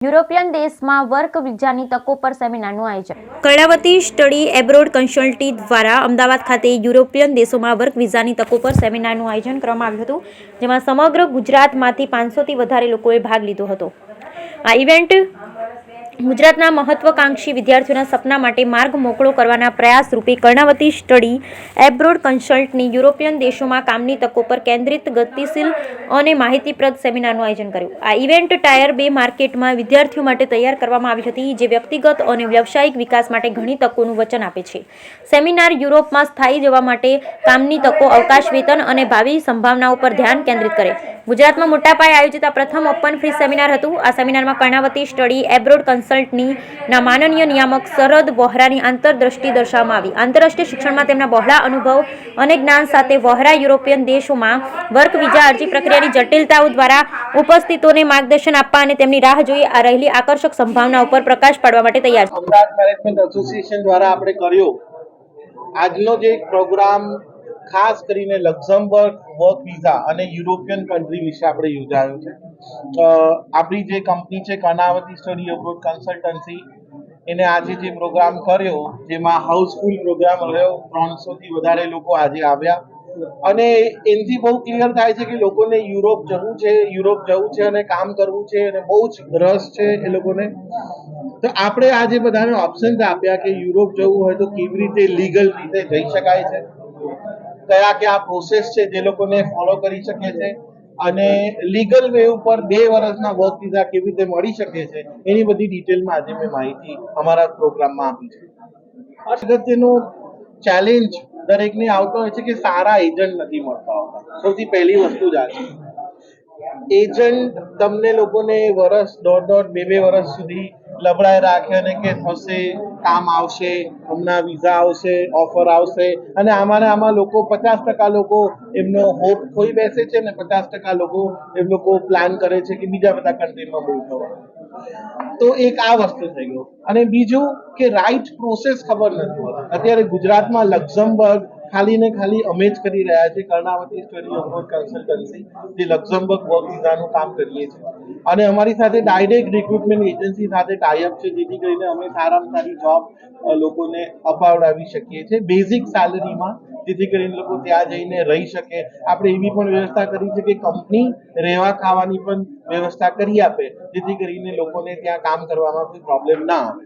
European દેશમાં work વિઝાની તકો પર સેમિનારનું આયોજન. કર્ણાવતી સ્ટડી એબ્રોડ કન્સલ્ટી દ્વારા અમદાવાદ ખાતે યુરોપિયન દેશોમાં વર્ક વિઝાની તકો પર સેમિનારનું આયોજન કરવામાં આવ્યું હતું, જેમાં સમગ્ર ગુજરાતમાંથી 500થી વધારે લોકોએ ભાગ લીધો હતો. આ ઇવેન્ટ ગુજરાતના મહત્વાકાંક્ષી વિદ્યાર્થીઓના સપના માટે માર્ગ મોકળો કરવાના પ્રયાસ રૂપે કર્ણાવતી સ્ટડી એબ્રોડ કન્સલ્ટની યુરોપિયન દેશોમાં કામની તકો પર કેન્દ્રિત ગતિશીલ અને માહિતીપ્રદ સેમિનારનું આયોજન કર્યું. આ ઇવેન્ટ ટાયર 2 માર્કેટમાં વિદ્યાર્થીઓ માટે તૈયાર કરવામાં આવી હતી, જે વ્યક્તિગત અને વ્યવસાયિક વિકાસ માટે ઘણી તકોનું વચન આપે છે. સેમિનાર યુરોપમાં સ્થાયી જવા માટે કામની તકો, અવકાશ, વેતન અને ભાવિ સંભાવનાઓ પર ધ્યાન કેન્દ્રિત કરે. ગુજરાતમાં મોટા પાયે આયોજિત આ પ્રથમ ઓપન ફ્રી સેમિનાર હતું. આ સેમિનારમાં કર્ણાવતી સ્ટડી એબ્રોડ કન્સલ્ટની માનનીય નિયામક શરદ વોહરાની આંતરદ્રષ્ટિ દર્શાવવામાં આવી. આંતરરાષ્ટ્રીય શિક્ષણમાં તેમના બહોળા અનુભવ અને જ્ઞાન સાથે વોહરા યુરોપિયન દેશોમાં વર્ક વિઝા અરજી પ્રક્રિયાની જટિલતાઓ દ્વારા ઉપસ્થિતોને માર્ગદર્શન આપવા અને તેમની રાહ જોઈ રહેલી આકર્ષક સંભાવનાઓ પર પ્રકાશ પાડવા માટે તૈયાર છે. અમદાવાદ મેનેજમેન્ટ એસોસિએશન દ્વારા આપણે કર્યો આજનો જે પ્રોગ્રામ ખાસ કરીને લક્ઝમબર્ગ વર્ક વિઝા અને યુરોપિયન કન્ટ્રી વિશે આપણે યોજાયો છે. આપણી જે કંપની છે કર્ણાવતી સ્ટડી એબ્રોડ કન્સલ્ટન્સી, એને આજે જે પ્રોગ્રામ કર્યો જેમાં હાઉસફુલ પ્રોગ્રામ રહ્યો. 300થી વધારે લોકો આજે આવ્યા અને એનાથી બહુ ક્લિયર થાય છે કે લોકોને યુરોપ જવું છે અને કામ કરવું છે અને બહુ જ રસ છે એ લોકોને. તો આપણે આજે બધાને ઓપ્શન્સ આપ્યા કે યુરોપ જવું હોય તો કેવી રીતે લીગલ રીતે જઈ શકાય છે, કયા પ્રોસેસ છે જે લોકોને ફોલો કરી શકે છે અને લીગલ વે ઉપર 2 વર્ષના વર્ક વિઝા કેવી રીતે મળી શકે છે, એની બધી ડિટેલમાં આજે મેં માહિતી અમારા પ્રોગ્રામમાં આપી છે. અગત્યનો ચેલેન્જ દરેકને આવતો હોય છે કે સારા એજન્ટ નથી મળતા હોતા. સૌથી પહેલી વસ્તુ જ આ છે. એજન્ટ તમને લોકોને વર્ષ, 1.5, 2 વર્ષ સુધી લબડાઈ રાખે અને કે થશે, કામ આવશે, હમણાં વિઝા આવશે, ઓફર આવશે અને આમાં લોકો 50% લોકો એમનો હોપ ખોઈ બેસે છે અને 50% લોકો પ્લાન કરે છે કે બીજા બધા કન્ટ્રીમાં મૂવ થવાનું. તો એક આ વસ્તુ થઈ ગયો. અને બીજું કે રાઈટ પ્રોસેસ ખબર નથી હોતી. અત્યારે ગુજરાતમાં લક્ઝમબર્ગ ખાલી અમે જ કરી રહ્યા છીએ. કર્ણાવતી સ્ટડી એબ્રોડ કન્સલ્ટન્સી જે લક્ઝમબર્ગ વર્ક વિઝાનું કામ કરીએ છીએ અને અમારી સાથે ડાયરેક્ટ રિક્રુટમેન્ટ એજન્સી સાથે ટાઈઅપ છે, જેથી કરીને અમે સારામાં સારી જોબ લોકોને અપાવડાવી શકીએ છીએ બેઝિક સેલરીમાં, જેથી કરીને લોકો ત્યાં જઈને રહી શકે. આપણે એવી પણ વ્યવસ્થા કરી છે કે કંપની રહેવા ખાવાની પણ વ્યવસ્થા કરી આપે, જેથી કરીને લોકોને ત્યાં કામ કરવામાં કોઈ પ્રોબ્લેમ ના આવે.